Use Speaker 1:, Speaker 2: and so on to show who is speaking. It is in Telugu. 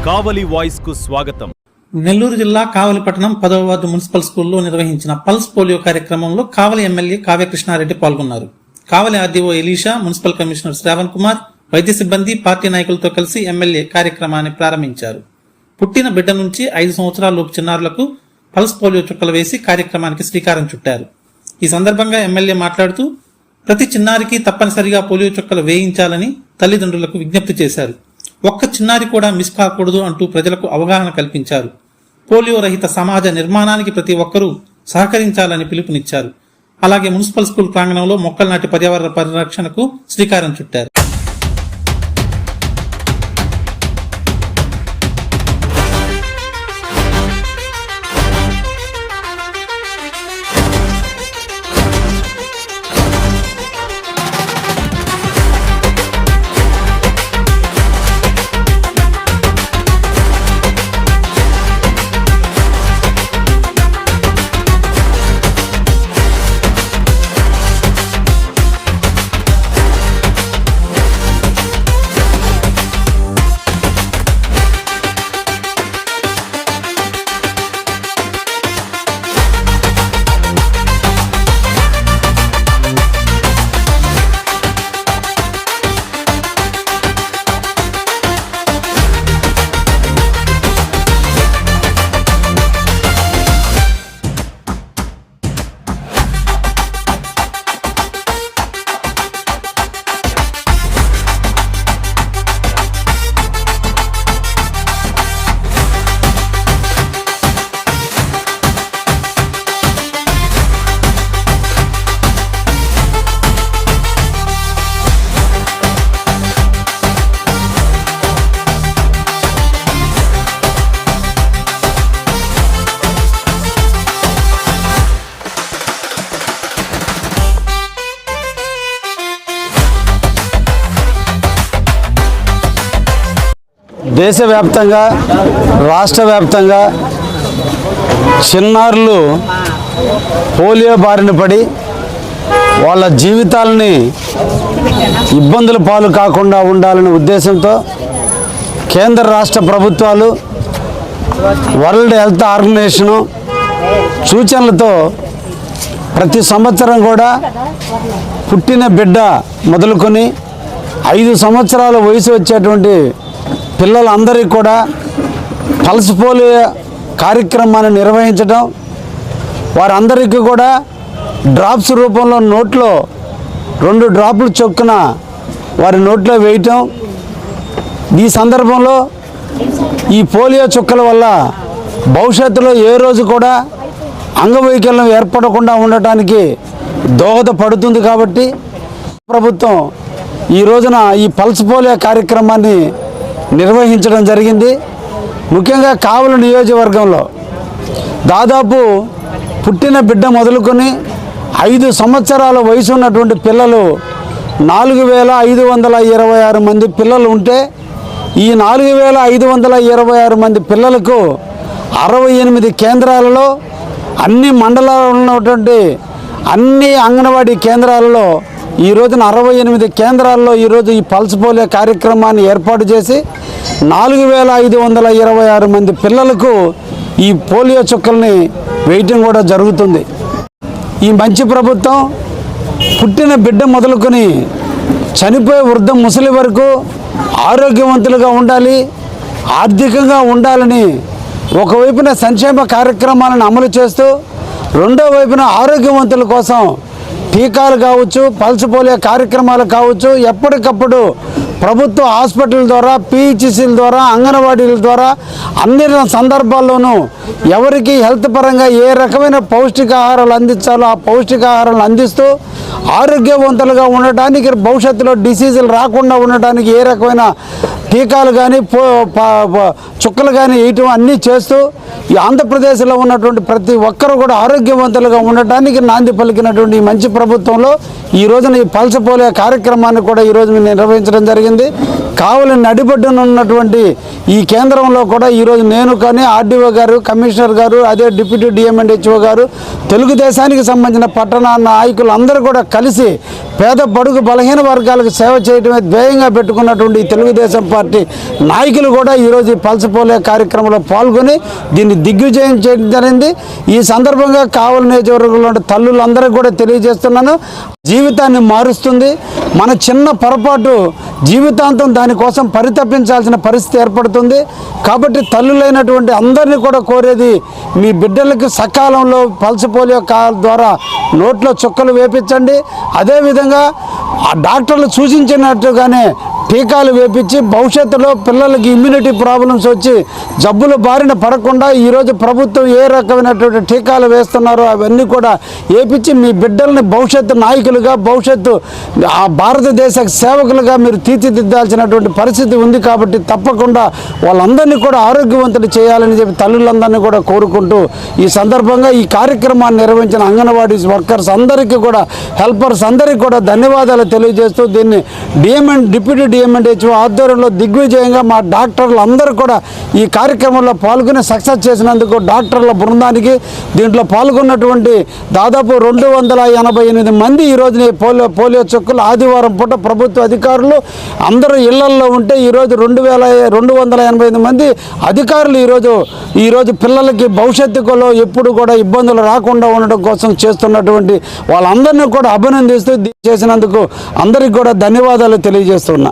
Speaker 1: కావలి వాయిస్ కు స్వాగతం.
Speaker 2: నెల్లూరు జిల్లా కావలి పట్టణం 10వ వార్డు మున్సిపల్ స్కూల్లో నిర్వహించిన పల్స్ పోలియో కార్యక్రమంలో కావలి ఎమ్మెల్యే కావ్యకృష్ణారెడ్డి పాల్గొన్నారు. Kavali RDO Elisha, municipal commissioner Shravan Kumar, వైద్య సిబ్బంది, పార్టీ నాయకులతో కలిసి ఎమ్మెల్యే కార్యక్రమాన్ని ప్రారంభించారు. పుట్టిన బిడ్డ నుంచి 5 సంవత్సరాలలోపు చిన్నారులకు పల్స్ పోలియో చుక్కలు వేసి కార్యక్రమానికి శ్రీకారం చుట్టారు. ఈ సందర్భంగా ఎమ్మెల్యే మాట్లాడుతూ ప్రతి చిన్నారికి తప్పనిసరిగా పోలియో చుక్కలు వేయించాలని తల్లిదండ్రులకు విజ్ఞప్తి చేశారు. ఒక్క చిన్నారి కూడా మిస్ కాకూడదు అంటూ ప్రజలకు అవగాహన కల్పించారు. పోలియో రహిత సమాజ నిర్మాణానికి ప్రతి ఒక్కరూ సహకరించాలని పిలుపునిచ్చారు. అలాగే మున్సిపల్ స్కూల్ ప్రాంగణంలో మొక్కలు నాటి పర్యావరణ పరిరక్షణకు శ్రీకారం చుట్టారు.
Speaker 3: దేశవ్యాప్తంగా రాష్ట్ర వ్యాప్తంగా చిన్నారులు పోలియో బారిన పడి వాళ్ళ జీవితాలని ఇబ్బందుల పాలు కాకుండా ఉండాలనే ఉద్దేశంతో కేంద్ర రాష్ట్ర ప్రభుత్వాలు వరల్డ్ హెల్త్ ఆర్గనైజేషను సూచనలతో ప్రతి సంవత్సరం కూడా పుట్టిన బిడ్డ మొదలుకొని 5 సంవత్సరాల వయసు వచ్చేటువంటి పిల్లలందరికీ కూడా పల్స్ పోలియో కార్యక్రమాన్ని నిర్వహించడం, వారందరికీ కూడా డ్రాప్స్ రూపంలో నోట్లో 2 డ్రాపులు చొప్పున వారి నోట్లో వేయటం. ఈ సందర్భంలో ఈ పోలియో చుక్కల వల్ల భవిష్యత్తులో ఏ రోజు కూడా అంగవైకల్యం ఏర్పడకుండా ఉండటానికి దోహదపడుతుంది. కాబట్టి ప్రభుత్వం ఈ రోజున ఈ పల్స్ పోలియో కార్యక్రమాన్ని నిర్వహించడం జరిగింది. ముఖ్యంగా కావలి నియోజకవర్గంలో దాదాపు పుట్టిన బిడ్డ మొదలుకొని 5 సంవత్సరాల వయసు ఉన్నటువంటి పిల్లలు 4526 మంది పిల్లలు ఉంటే, ఈ 4526 మంది పిల్లలకు 68 కేంద్రాలలో అన్ని మండలాల్లో ఉన్నటువంటి అన్ని అంగన్వాడీ కేంద్రాలలో ఈ రోజున 68 కేంద్రాల్లో ఈరోజు ఈ పల్స్ పోలియో కార్యక్రమాన్ని ఏర్పాటు చేసి 4526 మంది పిల్లలకు ఈ పోలియో చుక్కల్ని వేయటం కూడా జరుగుతుంది. ఈ మంచి ప్రభుత్వం పుట్టిన బిడ్డ మొదలుకొని చనిపోయే వృద్ధ ముసలి వరకు ఆరోగ్యవంతులుగా ఉండాలి, ఆర్థికంగా ఉండాలని ఒకవైపున సంక్షేమ కార్యక్రమాలను అమలు చేస్తూ రెండో వైపున ఆరోగ్యవంతుల కోసం టీకాలు కావచ్చు, పల్స్ పోలియో కార్యక్రమాలు కావచ్చు, ఎప్పటికప్పుడు ప్రభుత్వ హాస్పిటల్ ద్వారా, పిహెచ్సిల ద్వారా, అంగన్వాడీల ద్వారా అన్ని సందర్భాల్లోనూ ఎవరికి హెల్త్ పరంగా ఏ రకమైన పౌష్టికాహారాలు అందించాలో ఆ పౌష్టికాహారాలు అందిస్తూ ఆరోగ్యవంతులుగా ఉండటానికి, భవిష్యత్తులో డిసీజులు రాకుండా ఉండటానికి ఏ రకమైన టీకాలు కానీ చుక్కలు కానీ వేయటం అన్నీ చేస్తూ ఈ ఆంధ్రప్రదేశ్లో ఉన్నటువంటి ప్రతి ఒక్కరూ కూడా ఆరోగ్యవంతులుగా ఉండటానికి నాంది పలికినటువంటి ఈ మంచి ప్రభుత్వంలో ఈ రోజున ఈ పల్స్ పోలియో కార్యక్రమాన్ని కూడా ఈరోజు నిర్వహించడం జరిగింది. జరిగింది. కావలి నడిబొడ్డున ఉన్నటువంటి ఈ కేంద్రంలో కూడా ఈరోజు నేను కానీ ఆర్డీఓ గారు, కమిషనర్ గారు, అదే డిప్యూటీ డిఎంఎండ్హెచ్ఓ గారు, తెలుగుదేశానికి సంబంధించిన పట్టణ నాయకులు అందరూ కూడా కలిసి పేద బడుగు బలహీన వర్గాలకు సేవ చేయడమే ధ్యేయంగా పెట్టుకున్నటువంటి ఈ తెలుగుదేశం పార్టీ నాయకులు కూడా ఈరోజు ఈ పల్స్ పోలియో కార్యక్రమంలో పాల్గొని దీన్ని దిగ్విజయం చేయడం జరిగింది. ఈ సందర్భంగా కావలి నియోజకవర్గంలో తల్లులందరికీ కూడా తెలియజేస్తున్నాను, జీవితాన్ని మారుస్తుంది. మన చిన్న పొరపాటు జీవితాంతం దానికోసం పరితపించాల్సిన పరిస్థితి ఏర్పడుతుంది. కాబట్టి తల్లులైనటువంటి అందరినీ కూడా కోరేది, మీ బిడ్డలకి సకాలంలో పల్స్ పోలియో ద్వారా నోట్లో చుక్కలు వేపించండి. అదేవిధంగా ఆ డాక్టర్లు సూచించినట్టుగానే టీకాలు వేపించి భవిష్యత్తులో పిల్లలకి ఇమ్యూనిటీ ప్రాబ్లమ్స్ వచ్చి జబ్బుల బారిన పడకుండా ఈరోజు ప్రభుత్వం ఏ రకమైనటువంటి టీకాలు వేస్తున్నారో అవన్నీ కూడా వేపించి మీ బిడ్డల్ని భవిష్యత్తు నాయకులుగా, భవిష్యత్తు ఆ భారతదేశ సేవకులుగా మీరు తీర్చిదిద్దాల్సినటువంటి పరిస్థితి ఉంది. కాబట్టి తప్పకుండా వాళ్ళందరినీ కూడా ఆరోగ్యవంతులు చేయాలని చెప్పి తల్లులందరినీ కూడా కోరుకుంటూ ఈ సందర్భంగా ఈ కార్యక్రమాన్ని నిర్వహించిన అంగన్వాడీ వర్కర్స్ అందరికీ కూడా, హెల్పర్స్ అందరికీ కూడా ధన్యవాదాలు తెలియజేస్తూ దీన్ని డిప్యూటీ డిఎంఎండ్హెచ్ఓ ఆధ్వర్యంలో దిగ్విజయంగా మా డాక్టర్లు అందరూ కూడా ఈ కార్యక్రమంలో పాల్గొని సక్సెస్ చేసినందుకు డాక్టర్ల బృందానికి, దీంట్లో పాల్గొన్నటువంటి దాదాపు 288 మంది ఈరోజు పోలియో చుక్కలు ఆదివారం పూట ప్రభుత్వ అధికారులు అందరూ ఇళ్లల్లో ఉంటే ఈరోజు 288 మంది అధికారులు ఈరోజు పిల్లలకి భవిష్యత్తులో ఎప్పుడు కూడా ఇబ్బందులు రాకుండా ఉండడం కోసం చేస్తున్నటువంటి వాళ్ళందరినీ కూడా అభినందిస్తూ చేసినందుకు అందరికీ కూడా ధన్యవాదాలు తెలియజేస్తున్నా.